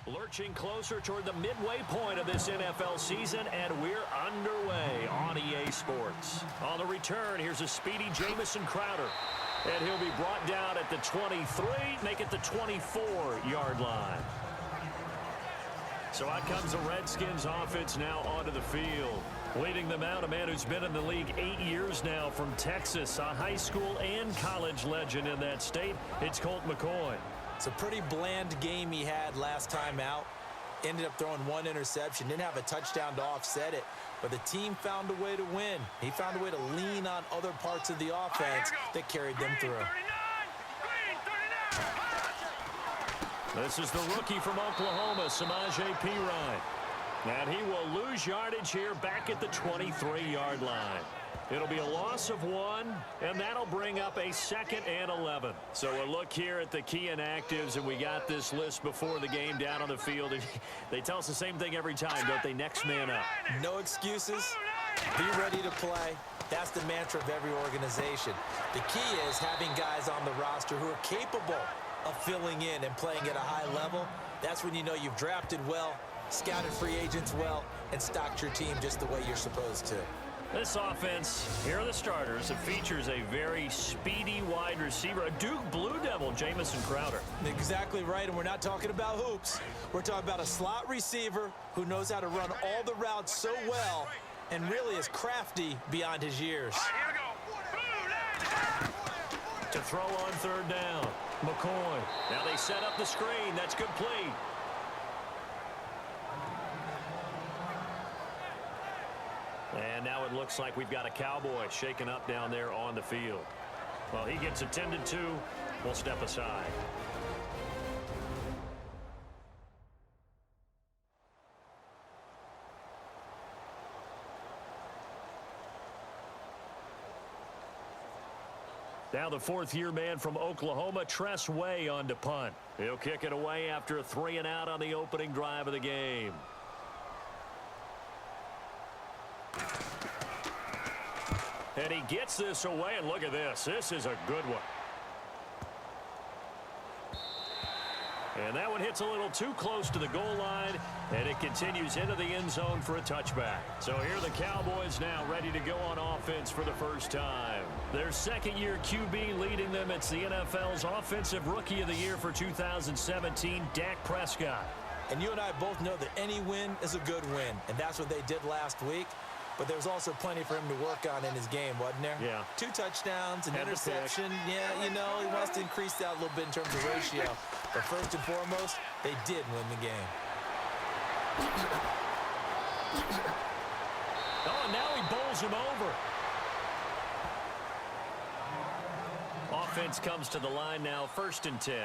Lurching closer toward the midway point of this NFL season, and we're underway on EA Sports. On the return, here's a speedy Jamison Crowder. And he'll be brought down at the 23, make it the 24-yard line. So out comes the Redskins offense now onto the field. Leading them out, a man who's been in the league 8 years now from Texas, a high school and college legend in that state. It's Colt McCoy. It's a pretty bland game he had last time out. Ended up throwing one interception. Didn't have a touchdown to offset it. But the team found a way to win. He found a way to lean on other parts of the offense that carried them through. This is the rookie from Oklahoma, Samaje Perine. And he will lose yardage here back at the 23-yard line. It'll be a loss of 1, and that'll bring up a 2nd and 11. So a look here at the key inactives, and we got this list before the game down on the field. They tell us the same thing every time, don't they? Next man up. No excuses. Be ready to play. That's the mantra of every organization. The key is having guys on the roster who are capable of filling in and playing at a high level. That's when you know you've drafted well, scouted free agents well, and stocked your team just the way you're supposed to. This offense, here are the starters. It features a very speedy wide receiver, a Duke Blue Devil, Jamison Crowder. Exactly right, and we're not talking about hoops. We're talking about a slot receiver who knows how to run all the routes so well and really is crafty beyond his years. To throw on 3rd down, McCoy. Now they set up the screen. That's complete. And now it looks like we've got a Cowboy shaken up down there on the field. Well, he gets attended to. We'll step aside. Now the 4th-year man from Oklahoma, Tress Way, on to punt. He'll kick it away after a 3-and-out on the opening drive of the game. And he gets this away, and look at this. This is a good one. And that one hits a little too close to the goal line, and it continues into the end zone for a touchback. So here are the Cowboys now ready to go on offense for the first time. Their 2nd-year QB leading them. It's the NFL's Offensive Rookie of the Year for 2017, Dak Prescott. And you and I both know that any win is a good win, and that's what they did last week. But there was also plenty for him to work on in his game, wasn't there? Yeah. 2 touchdowns, an interception. Yeah, you know, he wants to increase that a little bit in terms of ratio. But first and foremost, they did win the game. Oh, and now he bowls him over. Offense comes to the line now, 1st and 10.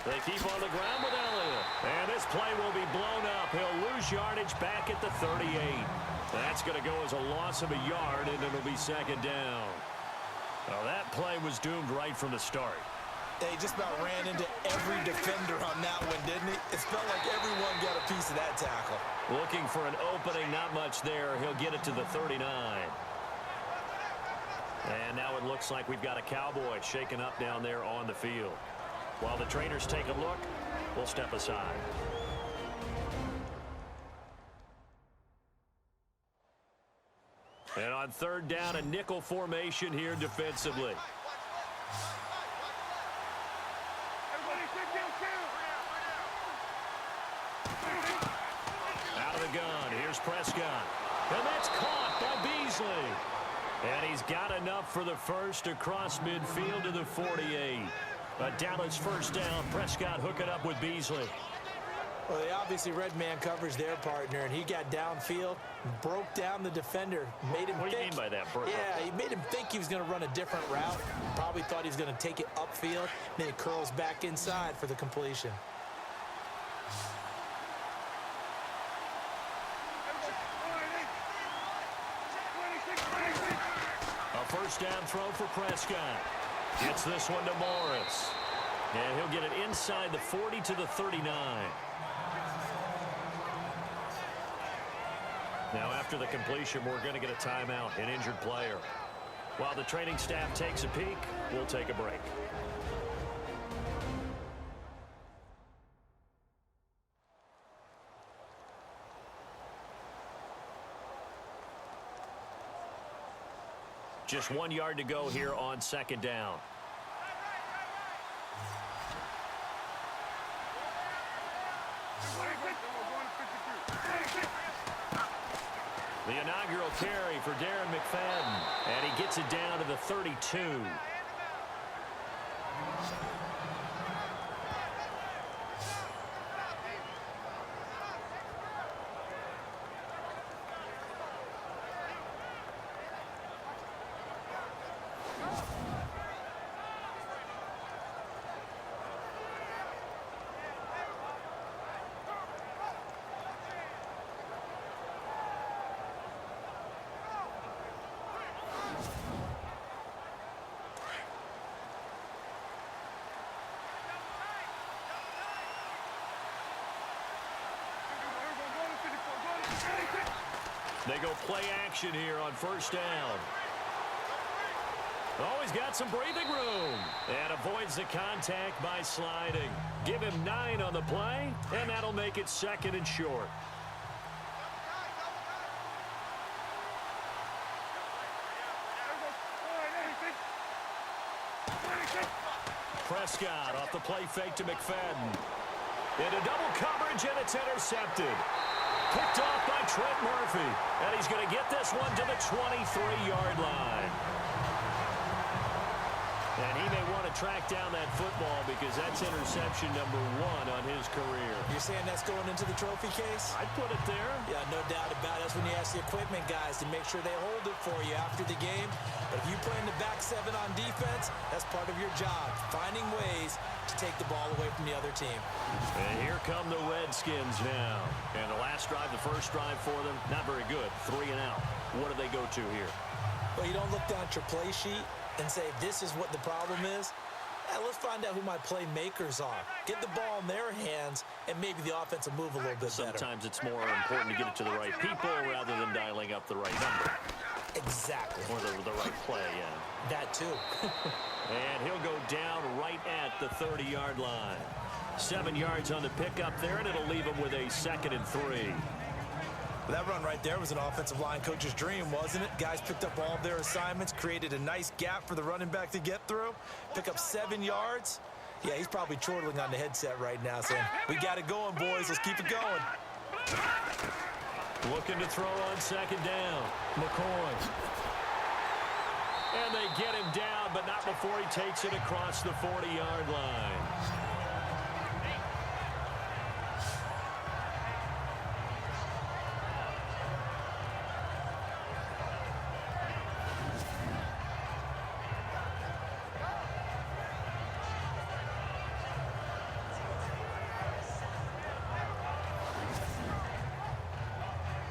They keep on the ground with Elliott. And this play will be blown up. He'll lose yardage back at the 38. That's going to go as a loss of a yard, and it'll be 2nd down. Well, that play was doomed right from the start. He just about ran into every defender on that one, didn't he? It felt like everyone got a piece of that tackle. Looking for an opening, not much there. He'll get it to the 39. And now it looks like we've got a Cowboy shaken up down there on the field. While the trainers take a look, we'll step aside. And on 3rd down, a nickel formation here defensively. Out of the gun, here's Prescott. And that's caught by Beasley. And he's got enough for the first across midfield to the 48. A Dallas 1st down. Prescott hooking up with Beasley. Well, they obviously red man coverage their partner, and he got downfield, broke down the defender, made him What do you mean by that? Yeah, he made him think he was going to run a different route. Probably thought he was going to take it upfield, then he curls back inside for the completion. A 1st down throw for Prescott. Gets this one to Morris. And he'll get it inside the 40 to the 39. Now, after the completion, we're going to get a timeout, an injured player. While the training staff takes a peek, we'll take a break. Just 1 yard to go here on second down. The inaugural carry for Darren McFadden, and he gets it down to the 32. They go play action here on first down. Oh, he's got some breathing room and avoids the contact by sliding. Give him 9 on the play, and that'll make it second and short. Prescott off the play fake to McFadden. Into double coverage, and it's intercepted. Picked off by Trent Murphy. And he's going to get this one to the 23-yard line. And he may want to track down that football because that's interception number 1 on his career. You're saying that's going into the trophy case? I'd put it there. Yeah, no doubt about it. That's when you ask the equipment guys to make sure they hold it for you after the game. But if you play in the back 7 on defense, that's part of your job, finding ways to take the ball away from the other team. And here come the Redskins now. And the last drive, the first drive for them, not very good. 3 and out. What do they go to here? Well, you don't look down at your play sheet and say, this is what the problem is. Let's find out who my playmakers are. Get the ball in their hands, and maybe the offense will move a little bit better. Sometimes it's more important to get it to the right people rather than dialing up the right number. Exactly. Or the right play, yeah. That too. And he'll go down right at the 30-yard line. 7 yards on the pickup there, and it'll leave him with a 2nd and 3. That run right there was an offensive line coach's dream, wasn't it? Guys picked up all of their assignments, created a nice gap for the running back to get through, pick up 7 yards. Yeah, he's probably chortling on the headset right now saying, we got it going, boys. Let's keep it going. Looking to throw on second down. McCoy. And they get him down, but not before he takes it across the 40-yard line.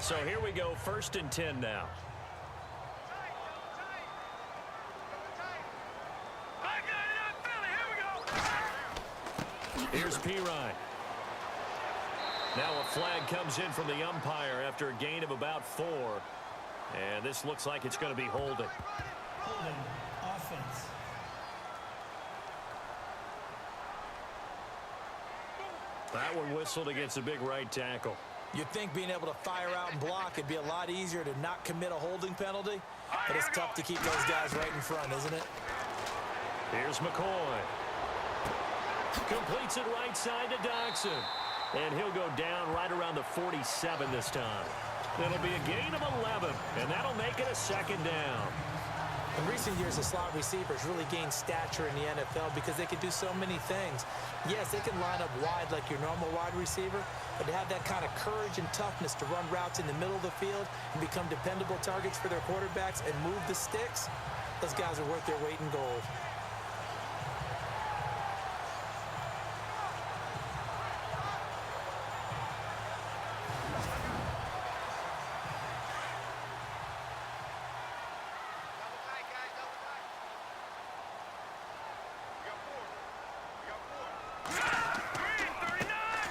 So here we go, 1st and 10 now. Here's Pirine. Now a flag comes in from the umpire after a gain of about 4. And this looks like it's going to be holding. Holding, offense. That one whistled against a big right tackle. You'd think being able to fire out and block, it'd be a lot easier to not commit a holding penalty. But it's tough to keep those guys right in front, isn't it? Here's McCoy. Completes it right side to Doxson. And he'll go down right around the 47 this time. It'll be a gain of 11, and that'll make it a 2nd down. In recent years, the slot receivers really gained stature in the NFL because they can do so many things. Yes, they can line up wide like your normal wide receiver, but to have that kind of courage and toughness to run routes in the middle of the field and become dependable targets for their quarterbacks and move the sticks, those guys are worth their weight in gold.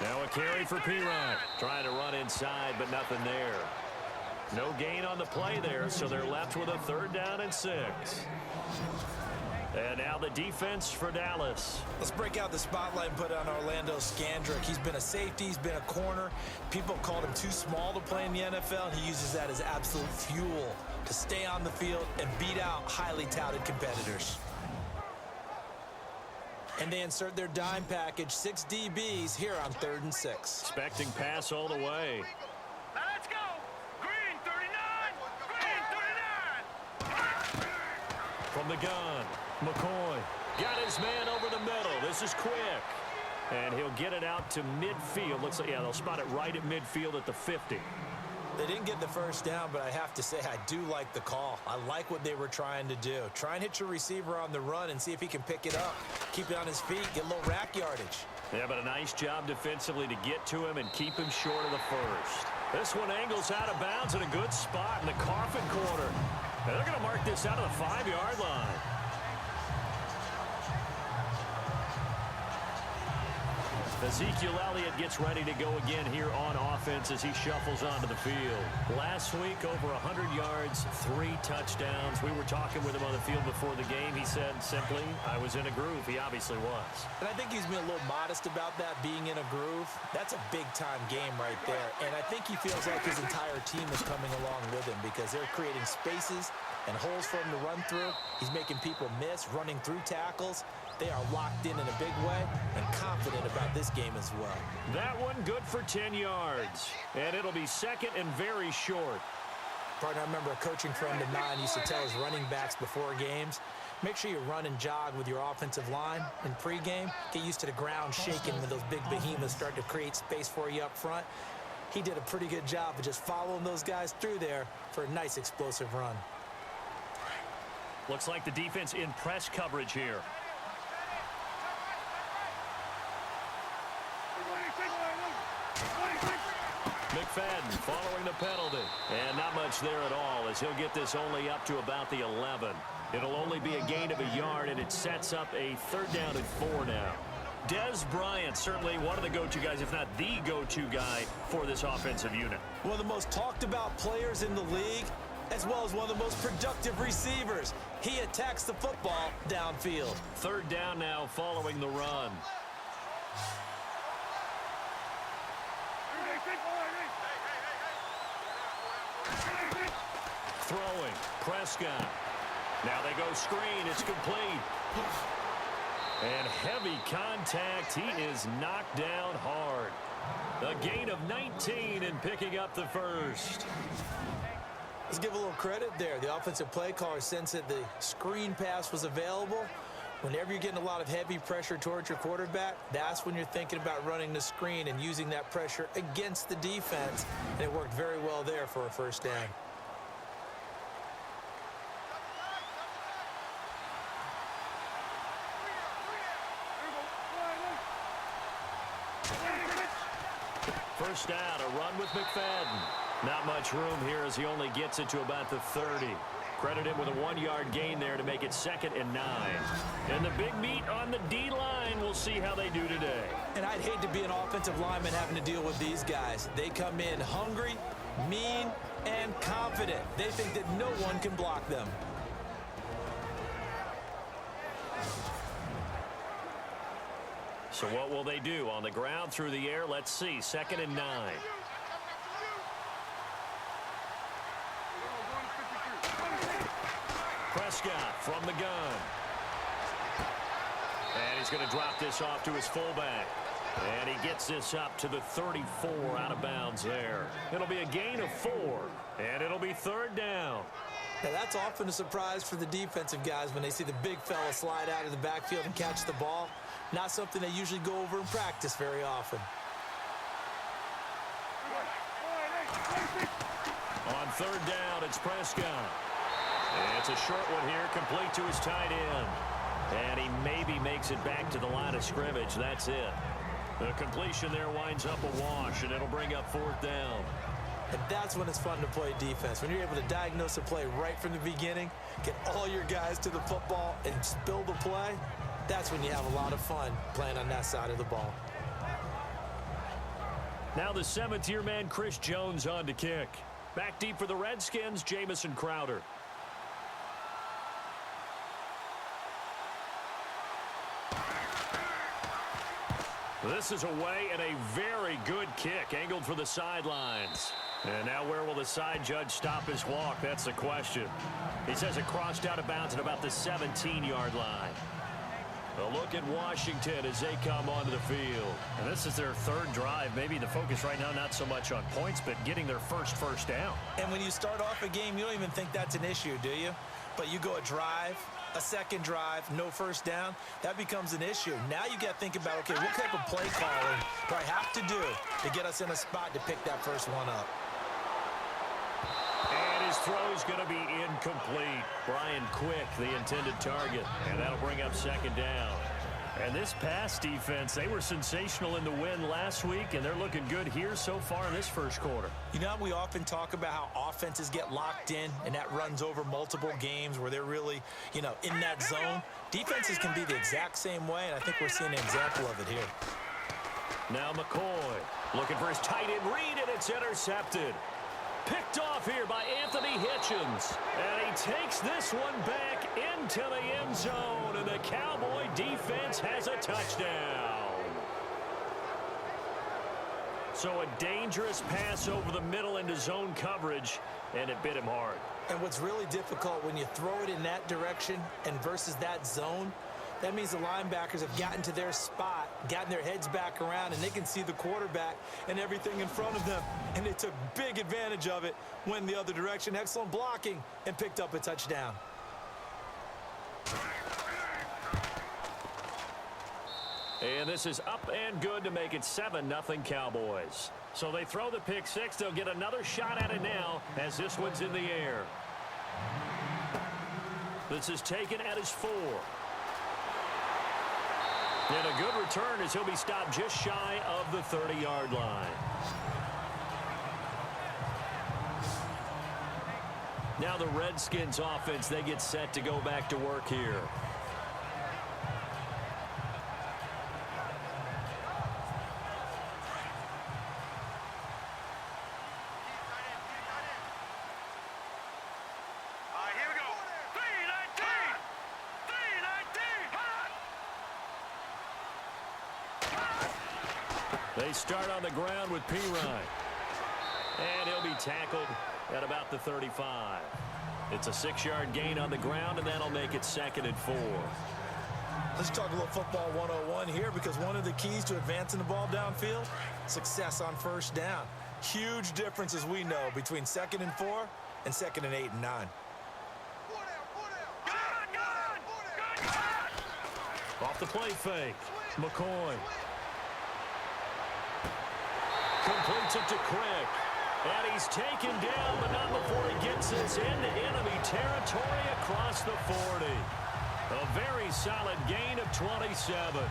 Now a carry for Pirine. Trying to run inside, but nothing there. No gain on the play there, so they're left with a 3rd down and 6. And now the defense for Dallas. Let's break out the spotlight and put it on Orlando Scandrick. He's been a safety. He's been a corner. People called him too small to play in the NFL, and he uses that as absolute fuel to stay on the field and beat out highly touted competitors. And they insert their dime package, 6 DBs here on 3rd and 6. Expecting pass all the way. Now let's go. Green 39. Green 39. From the gun, McCoy got his man over the middle. This is quick. And he'll get it out to midfield. Looks like, yeah, they'll spot it right at midfield at the 50. They didn't get the 1st down, but I have to say I do like the call. I like what they were trying to do. Try and hit your receiver on the run and see if he can pick it up. Keep it on his feet, get a little rack yardage. Yeah, but a nice job defensively to get to him and keep him short of the 1st. This one angles out of bounds in a good spot in the coffin corner. And they're going to mark this out of the 5-yard line. Ezekiel Elliott gets ready to go again here on offense as he shuffles onto the field. Last week, over 100 yards, 3 touchdowns. We were talking with him on the field before the game. He said simply, I was in a groove. He obviously was. And I think he's been a little modest about that, being in a groove. That's a big-time game right there. And I think he feels like his entire team is coming along with him because they're creating spaces and holes for him to run through. He's making people miss, running through tackles. They are locked in a big way and confident about this game as well. That one good for 10 yards. And it'll be 2nd and very short. Partner, I remember a coaching friend of mine used to tell his running backs before games, make sure you run and jog with your offensive line in pregame. Get used to the ground shaking when those big behemoths start to create space for you up front. He did a pretty good job of just following those guys through there for a nice explosive run. Looks like the defense in press coverage here. McFadden following the penalty. And not much there at all as he'll get this only up to about the 11. It'll only be a gain of a yard, and it sets up a 3rd down and 4 now. Des Bryant, certainly one of the go-to guys, if not the go-to guy for this offensive unit. One of the most talked about players in the league, as well as one of the most productive receivers. He attacks the football downfield. 3rd down now following the run. Throwing, Prescott. Now they go screen, it's complete. And heavy contact, he is knocked down hard. A gain of 19 and picking up the 1st. Let's give a little credit there. The offensive play caller sensed that the screen pass was available. Whenever you're getting a lot of heavy pressure towards your quarterback, that's when you're thinking about running the screen and using that pressure against the defense. And it worked very well there for a 1st down. First down, a run with McFadden. Not much room here as he only gets it to about the 30. Credit him with a 1-yard gain there to make it 2nd and 9. And the big meat on the D-line, we'll see how they do today. And I'd hate to be an offensive lineman having to deal with these guys. They come in hungry, mean, and confident. They think that no one can block them. So what will they do? On the ground, through the air, let's see. 2nd and 9. Prescott from the gun. And he's going to drop this off to his fullback. And he gets this up to the 34 out of bounds there. It'll be a gain of 4. And it'll be 3rd down. Now, that's often a surprise for the defensive guys when they see the big fella slide out of the backfield and catch the ball. Not something they usually go over in practice very often. On 3rd down, it's Prescott. And it's a short one here, complete to his tight end. And he maybe makes it back to the line of scrimmage. That's it. The completion there winds up a wash, and it'll bring up 4th down. And that's when it's fun to play defense. When you're able to diagnose a play right from the beginning, get all your guys to the football, and spill the play, that's when you have a lot of fun playing on that side of the ball. Now the 7th-year man, Chris Jones, on to kick. Back deep for the Redskins, Jamison Crowder. This is away and a very good kick, angled for the sidelines. And now where will the side judge stop his walk? That's the question. He says it crossed out of bounds at about the 17-yard line. A look at Washington as they come onto the field. And this is their third drive. Maybe the focus right now not so much on points, but getting their first down. And when you start off a game, you don't even think that's an issue, do you? But you go a drive, a second drive, no first down, that becomes an issue. Now you got to think about, okay, what type of play calling do I have to do to get us in a spot to pick that first one up? And his throw's going to be incomplete. Brian Quick, the intended target. And that'll bring up second down. And this pass defense, they were sensational in the win last week, and they're looking good here so far in this first quarter. You know, we often talk about how offenses get locked in, and that runs over multiple games where they're really, you know, in that zone. Defenses can be the exact same way, and I think we're seeing an example of it here. Now McCoy looking for his tight end read, and it's intercepted. Picked off here by Anthony Hitchens. And he takes this one back into the end zone. And the Cowboy defense has a touchdown. So a dangerous pass over the middle into zone coverage. And it bit him hard. And what's really difficult when you throw it in that direction and versus that zone, that means the linebackers have gotten to their spot, gotten their heads back around, and they can see the quarterback and everything in front of them. And they took big advantage of it, went the other direction. Excellent blocking, and picked up a touchdown. And this is up and good to make it 7-0 Cowboys. So they throw the pick six. They'll get another shot at it now as this one's in the air. This is taken at his 4. And a good return as he'll be stopped just shy of the 30-yard line. Now the Redskins offense, they get set to go back to work here. They start on the ground with Pirine. And he'll be tackled at about the 35. It's a 6-yard gain on the ground, and that'll make it 2nd and 4. Let's talk a little football 101 here, because one of the keys to advancing the ball downfield, success on first down. Huge difference, as we know, between 2nd and 4 and 2nd and 8 and 9. Off the play fake, McCoy. Completes it to Quick. And he's taken down, but not before he gets this into enemy territory across the 40. A very solid gain of 27.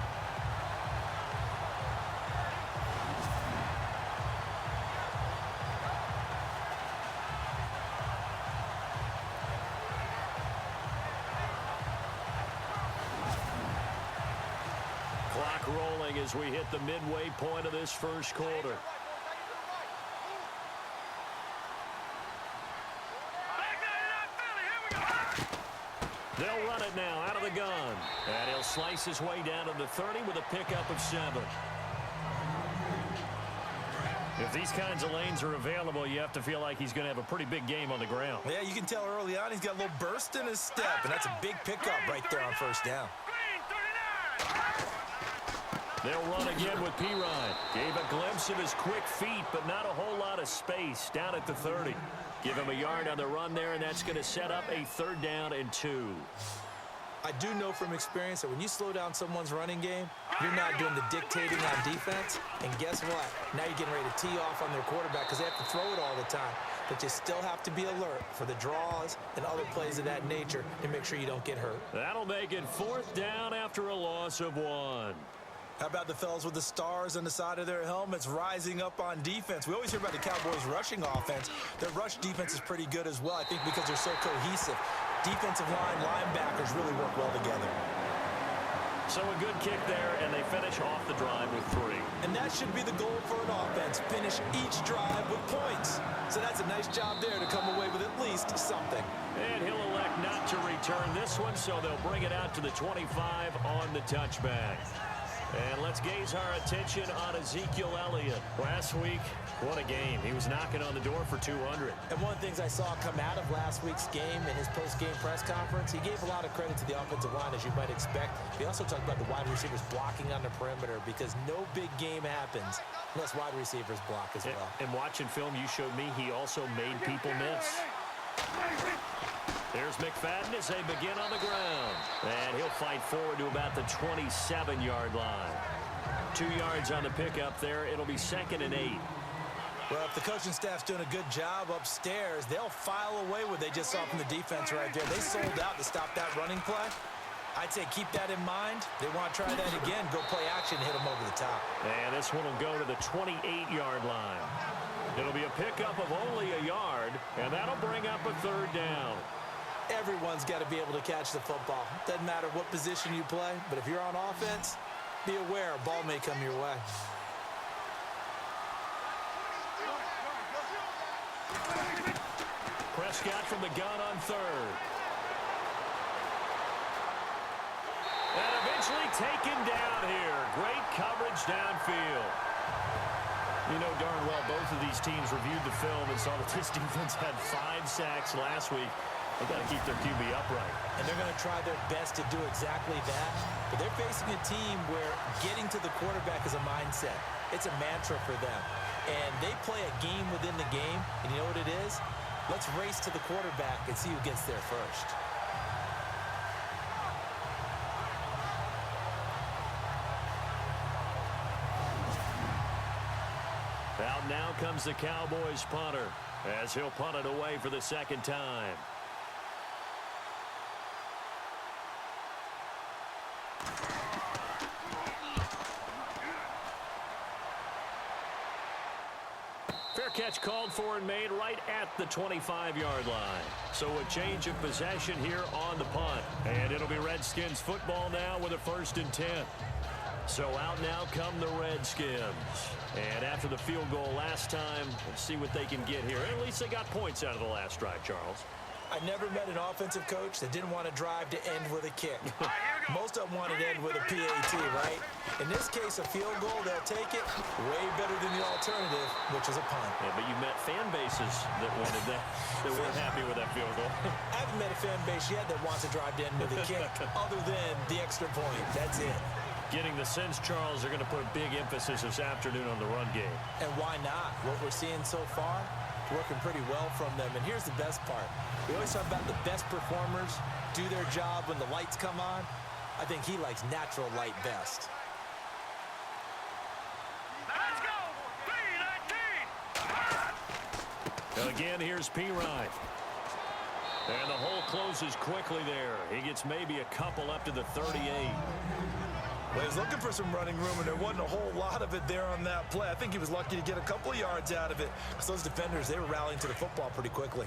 Clock rolling as we hit the midway point of this first quarter. They'll run it now out of the gun. And he'll slice his way down to the 30 with a pickup of 7. If these kinds of lanes are available, you have to feel like he's going to have a pretty big game on the ground. Yeah, you can tell early on he's got a little burst in his step, and that's a big pickup right there on first down. They'll run again with Pirine. Gave a glimpse of his quick feet, but not a whole lot of space down at the 30. Give him a yard on the run there, and that's going to set up a 3rd down and 2. I do know from experience that when you slow down someone's running game, you're not doing the dictating on defense. And guess what? Now you're getting ready to tee off on their quarterback because they have to throw it all the time. But you still have to be alert for the draws and other plays of that nature to make sure you don't get hurt. That'll make it 4th down after a loss of 1. How about the fellas with the stars on the side of their helmets rising up on defense? We always hear about the Cowboys' rushing offense. Their rush defense is pretty good as well, I think, because they're so cohesive. Defensive line, linebackers really work well together. So a good kick there, and they finish off the drive with 3. And that should be the goal for an offense. Finish each drive with points. So that's a nice job there to come away with at least something. And he'll elect not to return this one, so they'll bring it out to the 25 on the touchback. And let's gaze our attention on Ezekiel Elliott. Last week, what a game. He was knocking on the door for 200. And one of the things I saw come out of last week's game in his post-game press conference, he gave a lot of credit to the offensive line, as you might expect. He also talked about the wide receivers blocking on the perimeter because no big game happens unless wide receivers block as well. And watching film you showed me, he also made people miss. There's McFadden as they begin on the ground. And he'll fight forward to about the 27-yard line. 2 yards on the pickup there. It'll be 2nd and 8. Well, if the coaching staff's doing a good job upstairs, they'll file away what they just saw from the defense right there. They sold out to stop that running play. I'd say keep that in mind. They want to try that again. Go play action, hit them over the top. And this one will go to the 28-yard line. It'll be a pickup of only a yard, and that'll bring up a 3rd down. Everyone's got to be able to catch the football. Doesn't matter what position you play, but if you're on offense, be aware a ball may come your way. Prescott from the gun on 3rd. And eventually taken down here. Great coverage downfield. You know darn well both of these teams reviewed the film and saw that this defense had 5 sacks last week. They've got to keep their QB upright. And they're going to try their best to do exactly that. But they're facing a team where getting to the quarterback is a mindset. It's a mantra for them. And they play a game within the game. And you know what it is? Let's race to the quarterback and see who gets there first. Out now comes the Cowboys punter as he'll punt it away for the 2nd time. Fair catch called for and made right at the 25-yard line. So a change of possession here on the punt. And it'll be Redskins football now with a 1st and 10. So out now come the Redskins. And after the field goal last time, let's see what they can get here. At least they got points out of the last drive, Charles. I never met an offensive coach that didn't want to drive to end with a kick. Most of them want to end with a PAT, right? In this case, a field goal, they'll take it way better than the alternative, which is a punt. Yeah, but you met fan bases that wanted that, that weren't happy with that field goal. I haven't met a fan base yet that wants to drive to end with a kick other than the extra point. That's it. Getting the sense, Charles, they're going to put a big emphasis this afternoon on the run game. And why not? What we're seeing so far, working pretty well from them. And here's the best part. We always talk about the best performers do their job when the lights come on. I think he likes natural light best. Let's go! P19! Again, here's P-Ryan. And the hole closes quickly there. He gets maybe a couple up to the 38. Well, he was looking for some running room, and there wasn't a whole lot of it there on that play. I think he was lucky to get a couple of yards out of it. Because those defenders, they were rallying to the football pretty quickly.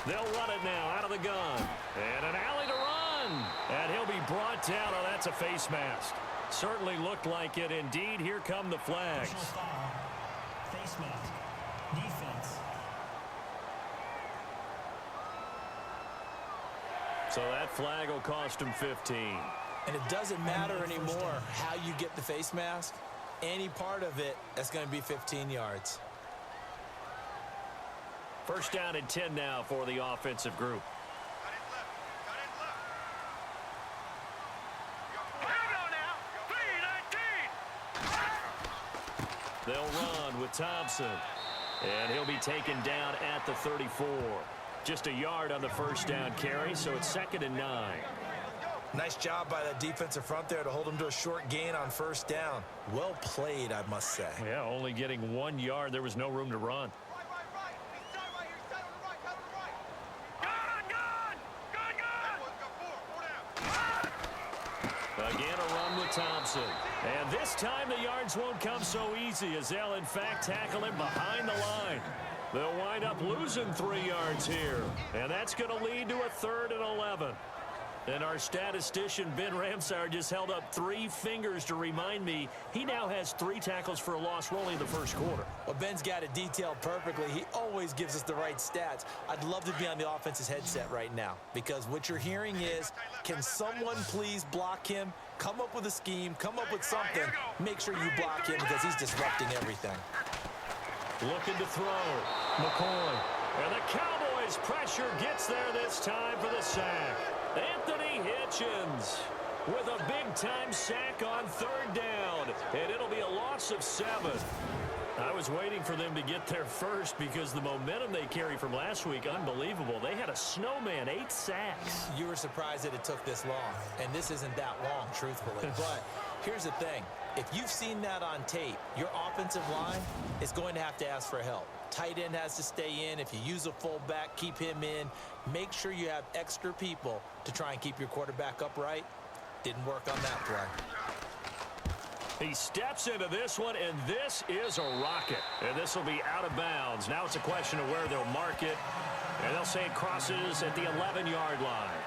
They'll run it now out of the gun. And an alley to run. And he'll be brought down. Oh, that's a face mask. Certainly looked like it. Indeed, here come the flags. Personal foul. Face mask. Defense. So that flag will cost him 15. And it doesn't matter anymore how you get the face mask. Any part of it, that's going to be 15 yards. First down and 10 now for the offensive group. They'll run with Thompson. And he'll be taken down at the 34. Just a yard on the first down carry, so it's 2nd and 9. Nice job by that defensive front there to hold him to a short gain on first down. Well played, I must say. Yeah, only getting 1 yard. There was no room to run. Again, a run with Thompson. And this time the yards won't come so easy as they'll, in fact, tackle him behind the line. They'll wind up losing 3 yards here. And that's going to lead to a 3rd and 11. And our statistician, Ben Ramsauer, just held up 3 fingers to remind me he now has 3 tackles for a loss only in the first quarter. Well, Ben's got it detailed perfectly. He always gives us the right stats. I'd love to be on the offense's headset right now because what you're hearing is, can someone please block him? Come up with a scheme. Come up with something. Make sure you block him because he's disrupting everything. Looking to throw. McCoy. And the Cowboys' pressure gets there this time for the sack. Anthony Hitchens with a big-time sack on 3rd down. And it'll be a loss of 7. I was waiting for them to get there first because the momentum they carry from last week, unbelievable. They had a snowman, 8 sacks. You were surprised that it took this long, and this isn't that long, truthfully. But here's the thing. If you've seen that on tape, your offensive line is going to have to ask for help. Tight end has to stay in. If you use a fullback, keep him in. Make sure you have extra people to try and keep your quarterback upright. Didn't work on that play. He steps into this one, and this is a rocket. And this will be out of bounds. Now it's a question of where they'll mark it. And they'll say it crosses at the 11-yard line.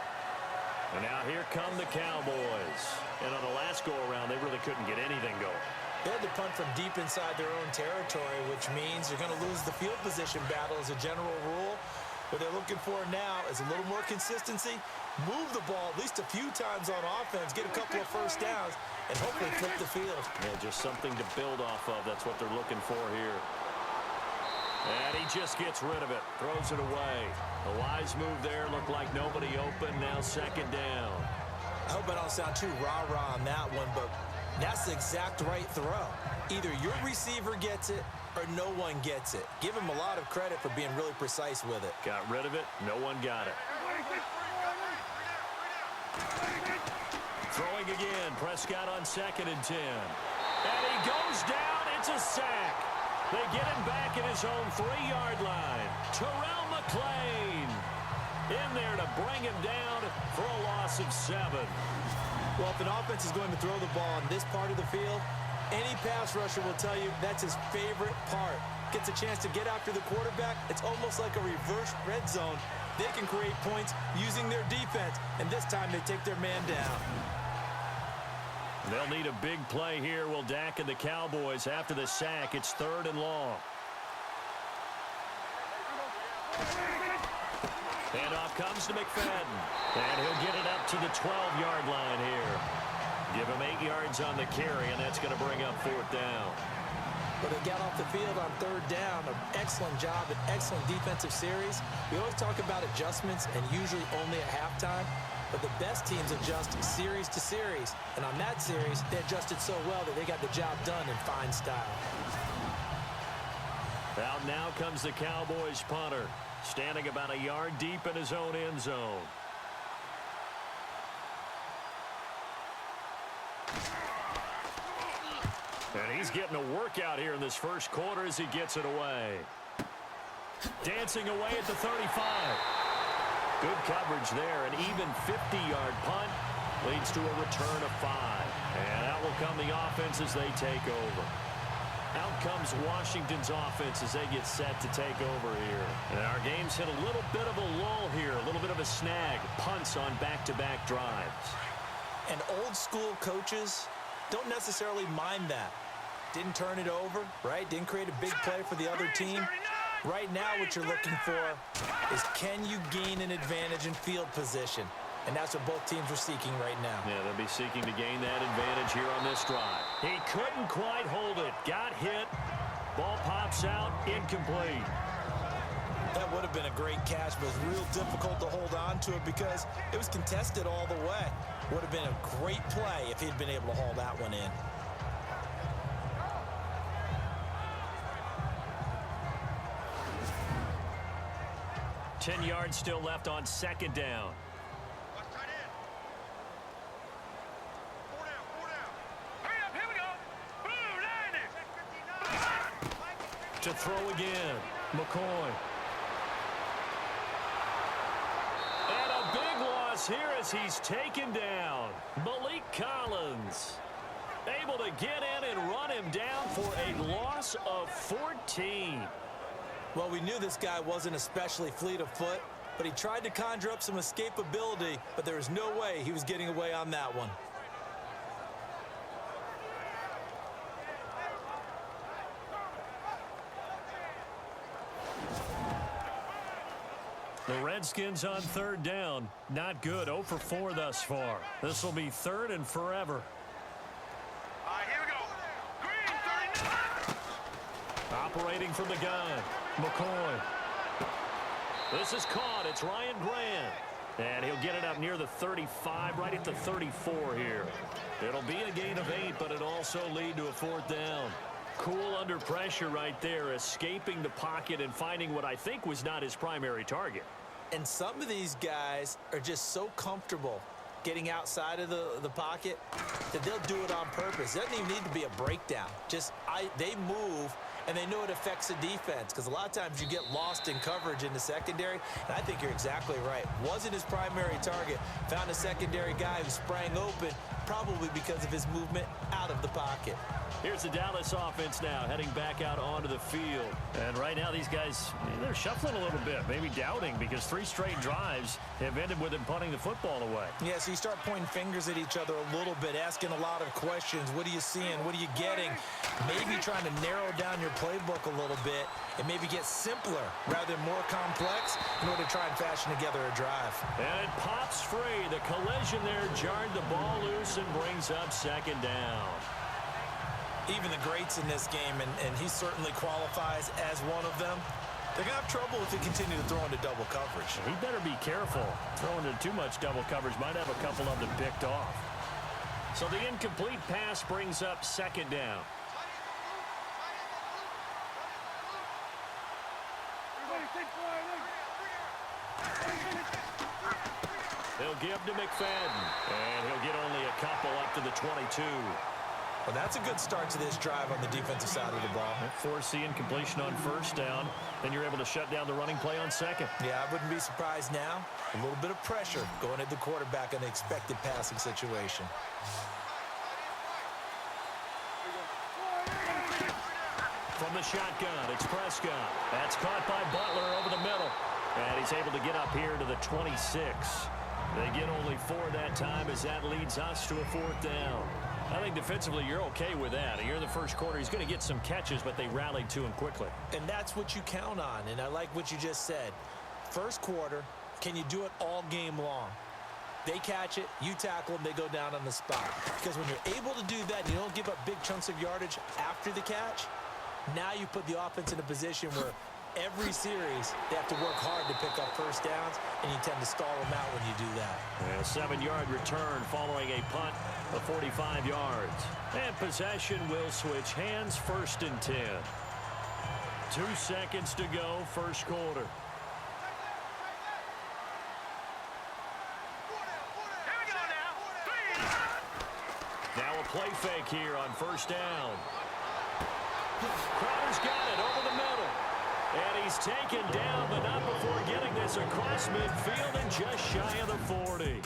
And now here come the Cowboys. And on the last go-around, they really couldn't get anything going. They had to punt from deep inside their own territory, which means you're going to lose the field position battle as a general rule. What they're looking for now is a little more consistency, move the ball at least a few times on offense, get a couple of first downs, and hopefully flip the field. Yeah, just something to build off of. That's what they're looking for here. And he just gets rid of it, throws it away. A wise move there, looked like nobody open, now 2nd down. I hope I don't sound too rah-rah on that one, but that's the exact right throw. Either your receiver gets it or no one gets it. Give him a lot of credit for being really precise with it. Got rid of it. No one got it. Throwing again. Prescott on 2nd and 10. And he goes down. It's a sack. They get him back at his own 3-yard line. Terrell McClain in there to bring him down for a loss of 7. Well, if an offense is going to throw the ball in this part of the field, any pass rusher will tell you that's his favorite part. Gets a chance to get after the quarterback. It's almost like a reverse red zone. They can create points using their defense, and this time they take their man down. They'll need a big play here. Will Dak and the Cowboys after the sack. It's 3rd and long. Handoff comes to McFadden. And he'll get it up to the 12-yard line here. Give him 8 yards on the carry, and that's going to bring up 4th down. But they got off the field on 3rd down. An excellent job, an excellent defensive series. We always talk about adjustments, and usually only at halftime. But the best teams adjust series to series. And on that series, they adjusted so well that they got the job done in fine style. Out now comes the Cowboys punter, standing about a yard deep in his own end zone. And he's getting a workout here in this first quarter as he gets it away. Dancing away at the 35. Good coverage there. An even 50-yard punt leads to a return of 5. And out will come the offense as they take over. Out comes Washington's offense as they get set to take over here. And our game's hit a little bit of a lull here, a little bit of a snag. Punts on back-to-back drives. And old-school coaches don't necessarily mind that. Didn't turn it over, right? Didn't create a big play for the other team. Right now what you're looking for is, can you gain an advantage in field position? And that's what both teams are seeking right now. Yeah, they'll be seeking to gain that advantage here on this drive. He couldn't quite hold it. Got hit. Ball pops out. Incomplete. That would have been a great catch, but it was real difficult to hold on to it because it was contested all the way. Would have been a great play if he'd been able to haul that one in. Ten yards still left on 2nd down. To throw again, McCoy. And a big loss here as he's taken down. Malik Collins able to get in and run him down for a loss of 14. Well, we knew this guy wasn't especially fleet of foot, but he tried to conjure up some escapability, but there was no way he was getting away on that one. The Redskins on third down. Not good. 0 for 4 thus far. This will be third and forever. All right, here we go. Green, 39. Operating from the gun, McCoy. This is caught. It's Ryan Grant. And he'll get it up near the 35, right at the 34 here. It'll be a gain of 8, but it'll also lead to a 4th down. Cool under pressure right there, escaping the pocket and finding what I think was not his primary target. And some of these guys are just so comfortable getting outside of the pocket that they'll do it on purpose. It doesn't even need to be a breakdown. They move, and they know it affects the defense, because a lot of times you get lost in coverage in the secondary, and I think you're exactly right. Wasn't his primary target. Found a secondary guy who sprang open, probably because of his movement out of the pocket. Here's the Dallas offense now, heading back out onto the field. And right now these guys, they're shuffling a little bit, maybe doubting, because 3 straight drives have ended with them punting the football away. Yeah, so you start pointing fingers at each other a little bit, asking a lot of questions. What are you seeing? What are you getting? Maybe trying to narrow down your playbook a little bit and maybe get simpler rather than more complex in order to try and fashion together a drive. And it pops free. The collision there jarred the ball loose and brings up 2nd down. Even the greats in this game, and he certainly qualifies as one of them, they're going to have trouble if they continue to throw into double coverage. He better be careful. Throwing into too much double coverage might have a couple of them picked off. So the incomplete pass brings up 2nd down. He'll give to McFadden, and he'll get only a couple up to the 22. Well, that's a good start to this drive on the defensive side of the ball. Force the incompletion on 1st down. Then you're able to shut down the running play on 2nd. Yeah, I wouldn't be surprised now. A little bit of pressure going at the quarterback in the expected passing situation. From the shotgun, it's Prescott. That's caught by Butler over the middle. And he's able to get up here to the 26. They get only 4 that time as that leads us to a 4th down. I think defensively you're okay with that. Here in the first quarter, he's going to get some catches, but they rallied to him quickly. And that's what you count on, and I like what you just said. First quarter, can you do it all game long? They catch it, you tackle them, they go down on the spot. Because when you're able to do that, you don't give up big chunks of yardage after the catch, now you put the offense in a position where every series they have to work hard to pick up 1st downs, and you tend to stall them out when you do that. And a 7-yard return following a punt of 45 yards. And possession will switch hands, 1st and 10. 2 seconds to go, first quarter. Here we go now. 3. Now a play fake here on 1st down. Crowder's got it over the middle. And he's taken down, but not before getting this across midfield and just shy of the 40.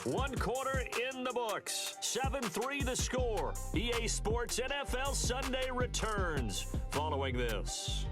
1 quarter in the books. 7-3 the score. EA Sports NFL Sunday returns following this.